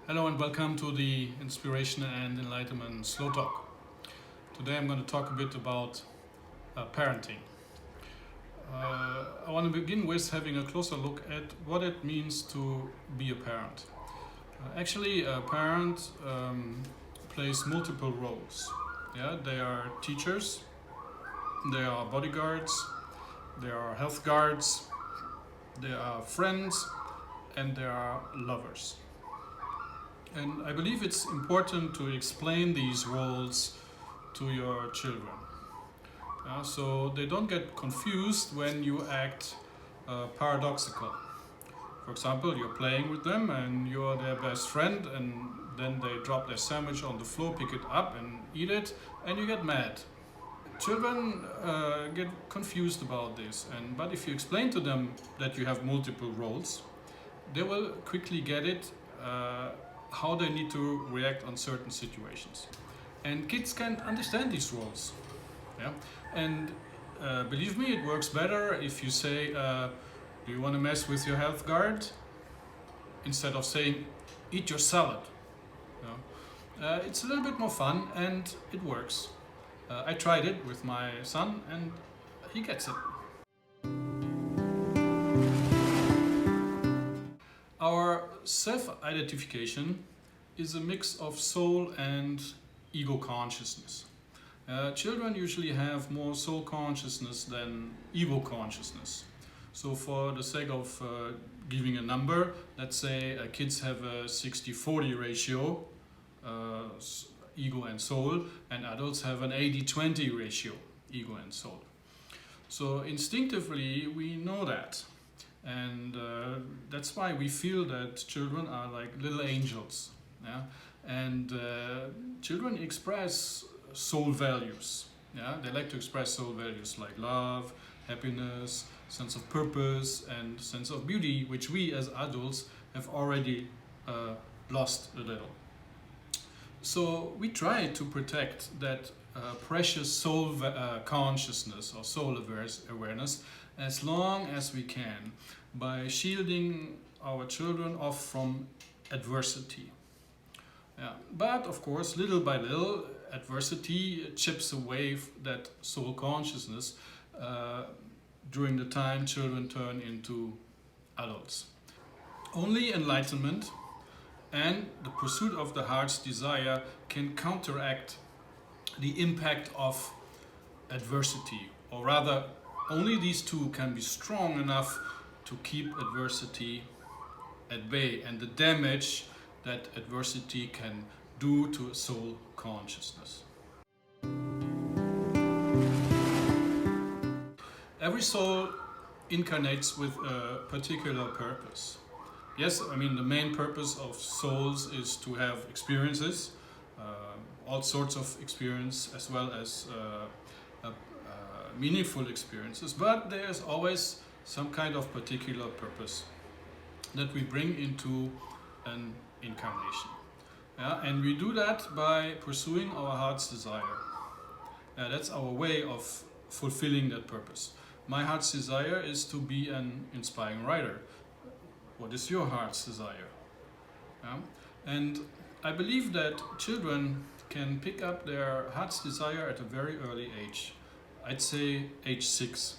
Hello and welcome to the Inspiration and Enlightenment Slow Talk. Today I'm going to talk a bit about parenting. I want to begin with having a closer look at what it means to be a parent. Actually, a parent plays multiple roles. Yeah, they are teachers, they are bodyguards, they are health guards, they are friends, and they are lovers. And I believe it's important to explain these roles to your children. So they don't get confused when you act paradoxical. For example, you're playing with them and you're their best friend, and then they drop their sandwich on the floor, pick it up and eat it, and you get mad. Children get confused about this, but if you explain to them that you have multiple roles, they will quickly get it how they need to react on certain situations. And kids can understand these roles. Yeah? And believe me, it works better if you say, do you want to mess with your health guard? Instead of saying, eat your salad. It's a little bit more fun and it works. I tried it with my son and he gets it. Our self-identification is a mix of soul and ego consciousness. Children usually have more soul consciousness than ego consciousness. So for the sake of giving a number, let's say kids have a 60-40 ratio, ego and soul, and adults have an 80-20 ratio, ego and soul. So instinctively we know that. And that's why we feel that children are like little angels. Yeah? And children express soul values. Yeah? They like to express soul values like love, happiness, sense of purpose, and sense of beauty, which we as adults have already lost a little. So we try to protect that precious soul consciousness or soul awareness as long as we can by shielding our children off from adversity. Yeah. But of course, little by little, adversity chips away that soul consciousness during the time children turn into adults. Only enlightenment and the pursuit of the heart's desire can counteract the impact of adversity, or rather, only these two can be strong enough to keep adversity at bay and the damage that adversity can do to soul consciousness. Every soul incarnates with a particular purpose. Yes, I mean the main purpose of souls is to have experiences, all sorts of experience as well as meaningful experiences, but there's always some kind of particular purpose that we bring into an incarnation. Yeah? And we do that by pursuing our heart's desire. That's our way of fulfilling that purpose. My heart's desire is to be an inspiring writer. What is your heart's desire? Yeah? And I believe that children can pick up their heart's desire at a very early age. I'd say age 6.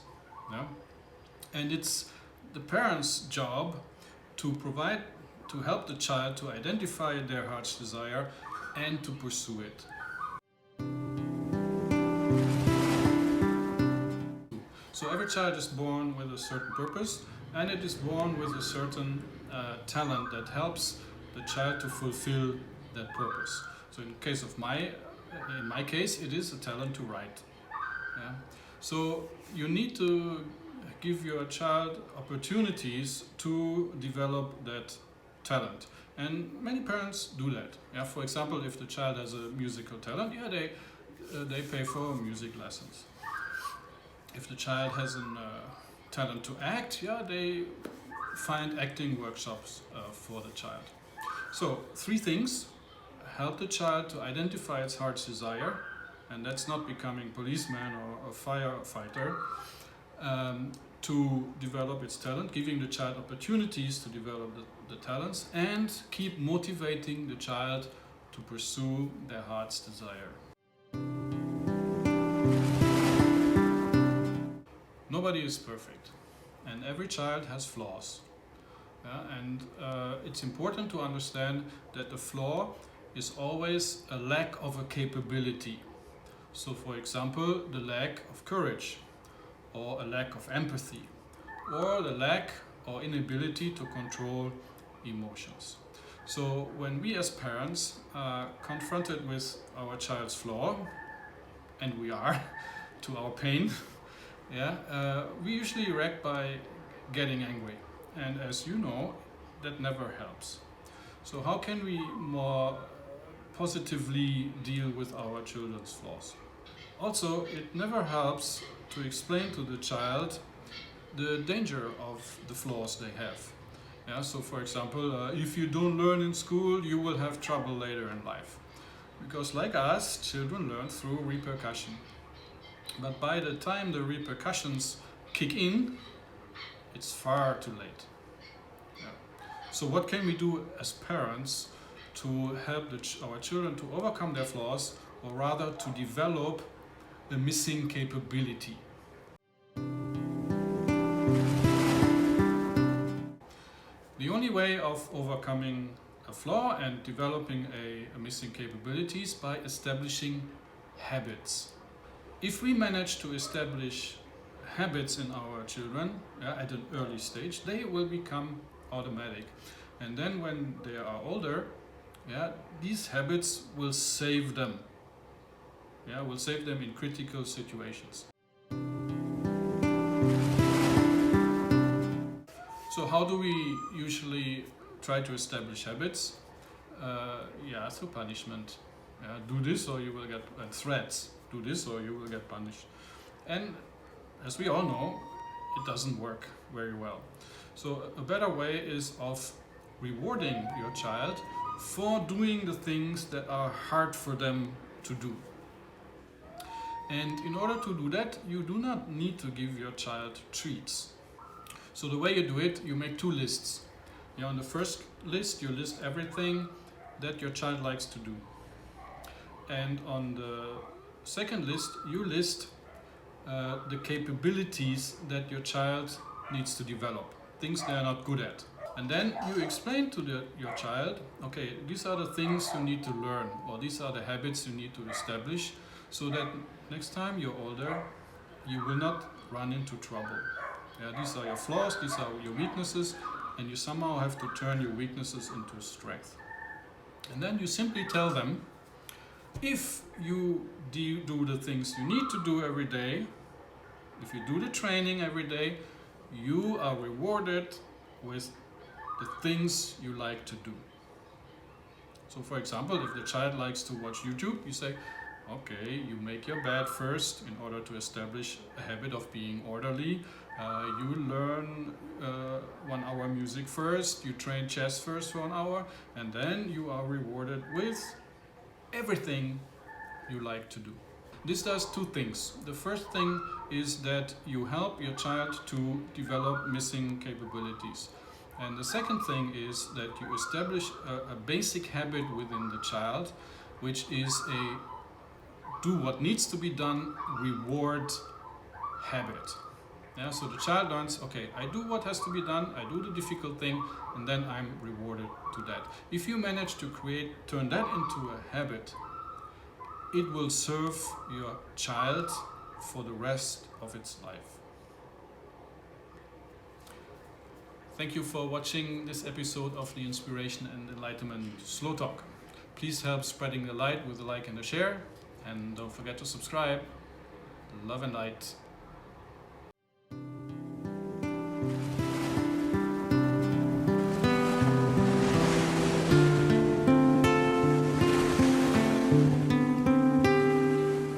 Yeah? And it's the parents' job to help the child to identify their heart's desire and to pursue it. So every child is born with a certain purpose, and it is born with a certain talent that helps the child to fulfill that purpose. So in my case, it is a talent to write. Yeah? So you need to give your child opportunities to develop that talent. And many parents do that. Yeah? For example, if the child has a musical talent, they pay for music lessons. If the child has a talent to act, they find acting workshops for the child. So 3 things: help the child to identify its heart's desire, and that's not becoming policeman or a firefighter. to develop its talent, giving the child opportunities to develop the talents, and keep motivating the child to pursue their heart's desire. Nobody is perfect, and every child has flaws. And it's important to understand that the flaw is always a lack of a capability. So, for example, the lack of courage, or a lack of empathy, or the lack or inability to control emotions. So when we as parents are confronted with our child's flaw, and we are, to our pain, we usually react by getting angry. And as you know, that never helps. So how can we more positively deal with our children's flaws? Also, it never helps to explain to the child the danger of the flaws they have. So for example, if you don't learn in school, you will have trouble later in life. Because like us, children learn through repercussion. But by the time the repercussions kick in, it's far too late. So what can we do as parents to help our children to overcome their flaws, or rather to develop a missing capability? The only way of overcoming a flaw and developing a missing capability is by establishing habits. If we manage to establish habits in our children at an early stage, they will become automatic. And then when they are older, these habits will save them. Will save them in critical situations. So how do we usually try to establish habits? Through punishment. Do this or you will get threats. Do this or you will get punished. And as we all know, it doesn't work very well. So a better way is of rewarding your child for doing the things that are hard for them to do. And in order to do that, you do not need to give your child treats. So the way you do it, you make two lists. On the first list, you list everything that your child likes to do. And on the second list, you list the capabilities that your child needs to develop, things they are not good at. And then you explain to your child, okay, these are the things you need to learn, or these are the habits you need to establish, so that next time you're older, you will not run into trouble. These are your flaws, these are your weaknesses, and you somehow have to turn your weaknesses into strength. And then you simply tell them, if you do the things you need to do every day, if you do the training every day, you are rewarded with the things you like to do. So for example, if the child likes to watch YouTube, you say, okay, you make your bed first in order to establish a habit of being orderly. You learn 1 hour music first, you train chess first for 1 hour, and then you are rewarded with everything you like to do. This does two things. The first thing is that you help your child to develop missing capabilities. And the second thing is that you establish a basic habit within the child, which is a do what needs to be done, reward habit. So the child learns, okay, I do what has to be done, I do the difficult thing, and then I'm rewarded to that. If you manage to turn that into a habit, it will serve your child for the rest of its life. Thank you for watching this episode of the Inspiration and Enlightenment Slow Talk. Please help spreading the light with a like and a share, and don't forget to subscribe. Love and light.